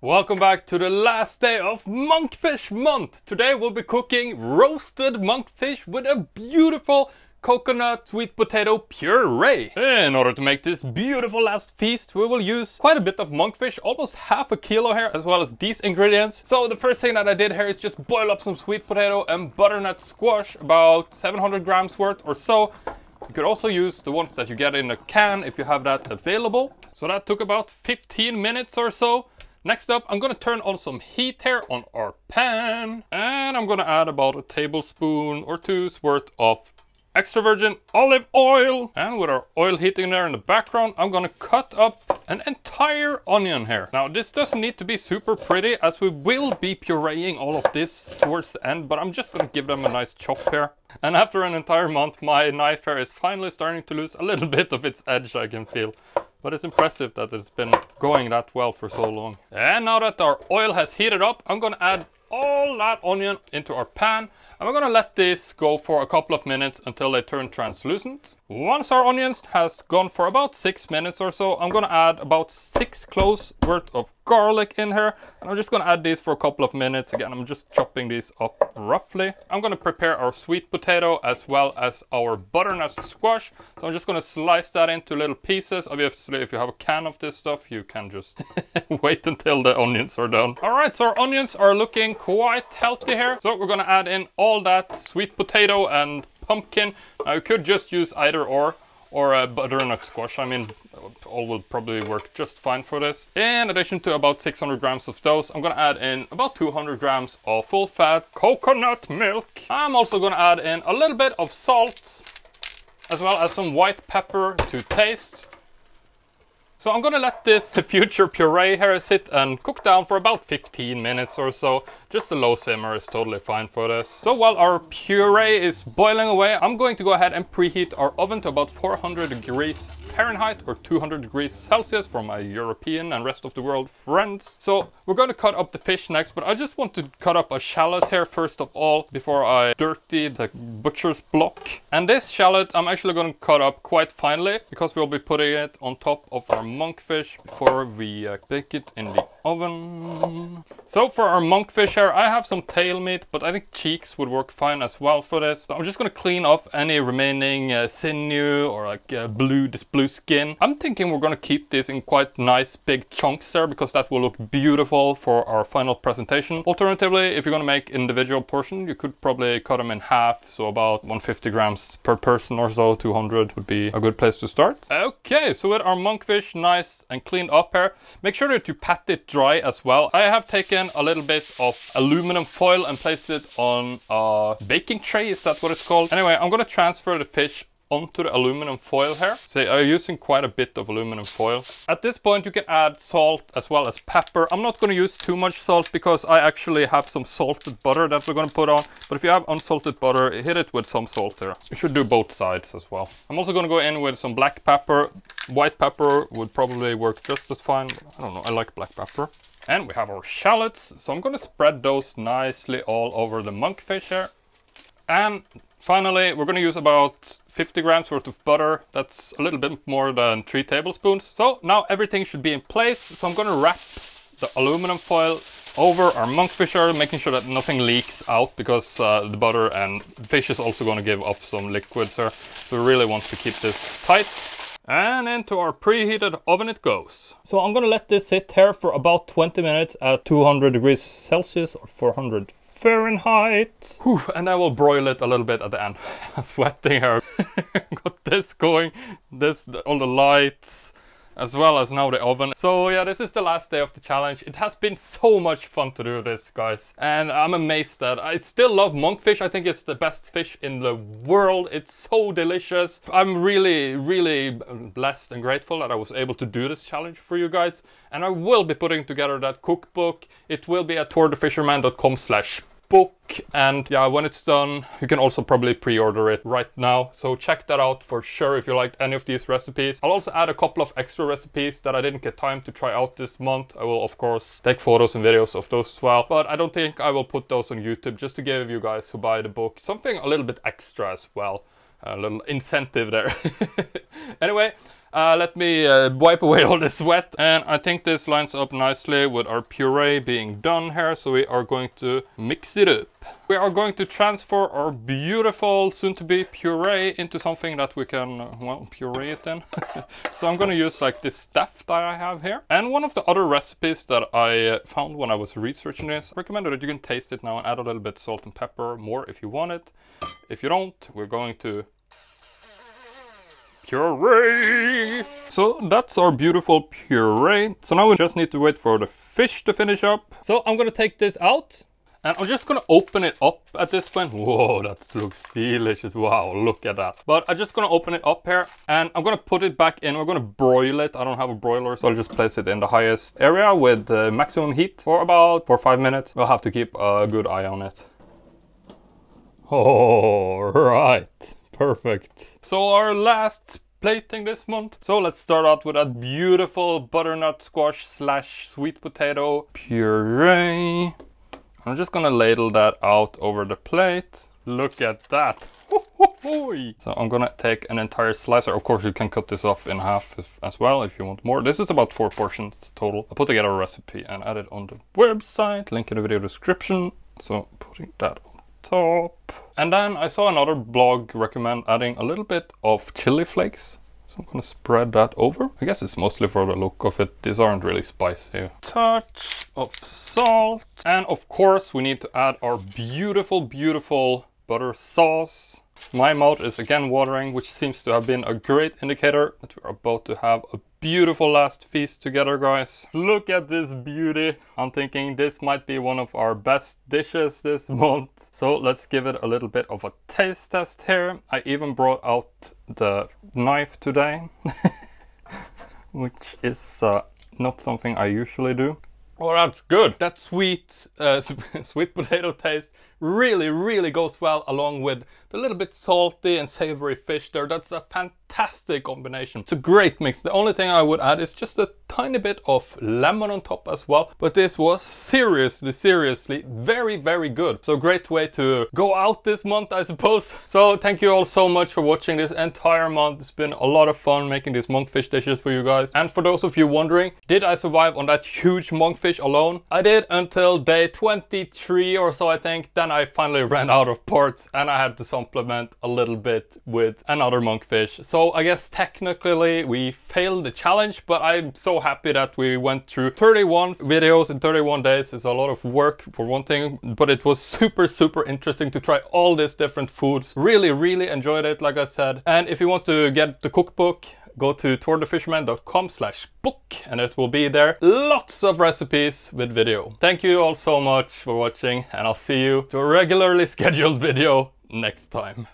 Welcome back to the last day of Monkfish month. Today we'll be cooking roasted monkfish with a beautiful coconut sweet potato puree. In order to make this beautiful last feast, we will use quite a bit of monkfish, almost half a kilo here, as well as these ingredients. So the first thing that I did here is just boil up some sweet potato and butternut squash, about 700 grams worth or so. You could also use the ones that you get in a can if you have that available. So that took about 15 minutes or so. Next up, I'm gonna turn on some heat here on our pan, and I'm gonna add about a tablespoon or two's worth of extra virgin olive oil. And with our oil heating there in the background, I'm gonna cut up an entire onion here. Now this doesn't need to be super pretty, as we will be pureeing all of this towards the end, but I'm just gonna give them a nice chop here. And after an entire month, my knife here is finally starting to lose a little bit of its edge, I can feel. But it's impressive that it's been going that well for so long. And now that our oil has heated up, I'm gonna add all that onion into our pan. And we're gonna let this go for a couple of minutes until they turn translucent. Once our onions has gone for about 6 minutes or so, I'm gonna add about 6 cloves worth of garlic in here. And I'm just gonna add these for a couple of minutes. Again, I'm just chopping these up roughly. I'm gonna prepare our sweet potato as well as our butternut squash. So I'm just gonna slice that into little pieces. Obviously, if you have a can of this stuff, you can just wait until the onions are done. All right, so our onions are looking quite healthy here. So we're gonna add in all that sweet potato and pumpkin. I could just use either or a butternut squash. I mean, all will probably work just fine for this. In addition to about 600 grams of those, I'm gonna add in about 200 grams of full-fat coconut milk. I'm also gonna add in a little bit of salt, as well as some white pepper to taste. So I'm gonna let this future puree here sit and cook down for about 15 minutes or so. Just a low simmer is totally fine for this. So while our puree is boiling away, I'm going to go ahead and preheat our oven to about 400 degrees Fahrenheit or 200 degrees Celsius for my European and rest of the world friends. So we're going to cut up the fish next, but I just want to cut up a shallot here first of all before I dirty the butcher's block. And this shallot I'm actually going to cut up quite finely because we'll be putting it on top of our monkfish before we bake it in the oven. So for our monkfish here, I have some tail meat, but I think cheeks would work fine as well for this. So I'm just going to clean off any remaining sinew or like this blue skin. I'm thinking we're going to keep this in quite nice big chunks there because that will look beautiful for our final presentation. Alternatively, if you're going to make individual portion, you could probably cut them in half, so about 150 grams per person or so. 200 would be a good place to start. Okay, so with our monkfish nice and cleaned up here, make sure that you pat it dry as well. I have taken a little bit of aluminum foil and placed it on a baking tray. Is that what it's called? Anyway, I'm going to transfer the fish onto the aluminum foil here. So I'm using quite a bit of aluminum foil. At this point you can add salt as well as pepper. I'm not going to use too much salt because I actually have some salted butter that we're going to put on. But if you have unsalted butter, hit it with some salt here. You should do both sides as well. I'm also going to go in with some black pepper. White pepper would probably work just as fine. I don't know, I like black pepper. And we have our shallots. So I'm going to spread those nicely all over the monkfish here. And finally, we're going to use about 50 grams worth of butter. That's a little bit more than 3 tablespoons. So now everything should be in place. So I'm going to wrap the aluminum foil over our monkfish here, making sure that nothing leaks out because the butter and the fish is also going to give off some liquids here. So we really want to keep this tight. And into our preheated oven it goes. So I'm going to let this sit here for about 20 minutes at 200 degrees Celsius or 400 Fahrenheit. Whew, and I will broil it a little bit at the end. I'm sweating here. Got this going, all the lights, as well as now the oven. So yeah, this is the last day of the challenge. It has been so much fun to do this, guys. And I'm amazed that I still love monkfish. I think it's the best fish in the world. It's so delicious. I'm really, really blessed and grateful that I was able to do this challenge for you guys. And I will be putting together that cookbook. It will be at tourthefisherman.com/book. And yeah, when it's done, you can also probably pre-order it right now. So check that out for sure if you liked any of these recipes. I'll also add a couple of extra recipes that I didn't get time to try out this month. I will of course take photos and videos of those as well. But I don't think I will put those on YouTube, just to give you guys who buy the book something a little bit extra as well. A little incentive there. Anyway, Let me wipe away all the sweat. And I think this lines up nicely with our puree being done here. So we are going to mix it up. We are going to transfer our beautiful soon-to-be puree into something that we can, well, puree it in. So I'm going to use like this stuff that I have here. And one of the other recipes that I found when I was researching this, I recommended that you can taste it now and add a little bit of salt and pepper more if you want it. If you don't, we're going to puree. So that's our beautiful puree. So now we just need to wait for the fish to finish up. So I'm going to take this out. And I'm just gonna open it up at this point. Whoa, that looks delicious. Wow, look at that. But I'm just gonna open it up here and I'm gonna put it back in. We're gonna broil it. I don't have a broiler, so I'll just place it in the highest area with maximum heat for about 4 or 5 minutes. We'll have to keep a good eye on it. All right, perfect. So our last plating this month. So let's start out with that beautiful butternut squash / sweet potato puree. I'm just gonna ladle that out over the plate. Look at that. So I'm gonna take an entire slicer. Of course, you can cut this up in half as well if you want more. This is about 4 portions total. I'll put together a recipe and add it on the website. Link in the video description. So putting that on top. And then I saw another blog recommend adding a little bit of chili flakes. I'm gonna spread that over. I guess it's mostly for the look of it. These aren't really spicy. Touch of salt. And of course we need to add our beautiful, beautiful butter sauce. My mouth is again watering, which seems to have been a great indicator that we're about to have a beautiful last feast together, guys. Look at this beauty. I'm thinking this might be one of our best dishes this month. So let's give it a little bit of a taste test here. I even brought out the knife today, which is not something I usually do. Oh, that's good. That sweet, sweet potato taste really goes well along with the little bit salty and savory fish there. That's a fantastic combination. It's a great mix. The only thing I would add is just a tiny bit of lemon on top as well. But this was seriously very good. So great way to go out this month, I suppose. So thank you all so much for watching this entire month. It's been a lot of fun making these monkfish dishes for you guys. And for those of you wondering, did I survive on that huge monkfish alone? I did until day 23 or so, I think. Then I finally ran out of parts and I had to supplement a little bit with another monkfish. So I guess technically we failed the challenge, but I'm so happy that we went through 31 videos in 31 days. It's a lot of work for one thing, but it was super interesting to try all these different foods. Really enjoyed it, like I said. And if you want to get the cookbook, go to tourthefisherman.com/book and it will be there. Lots of recipes with video. Thank you all so much for watching and I'll see you to a regularly scheduled video next time.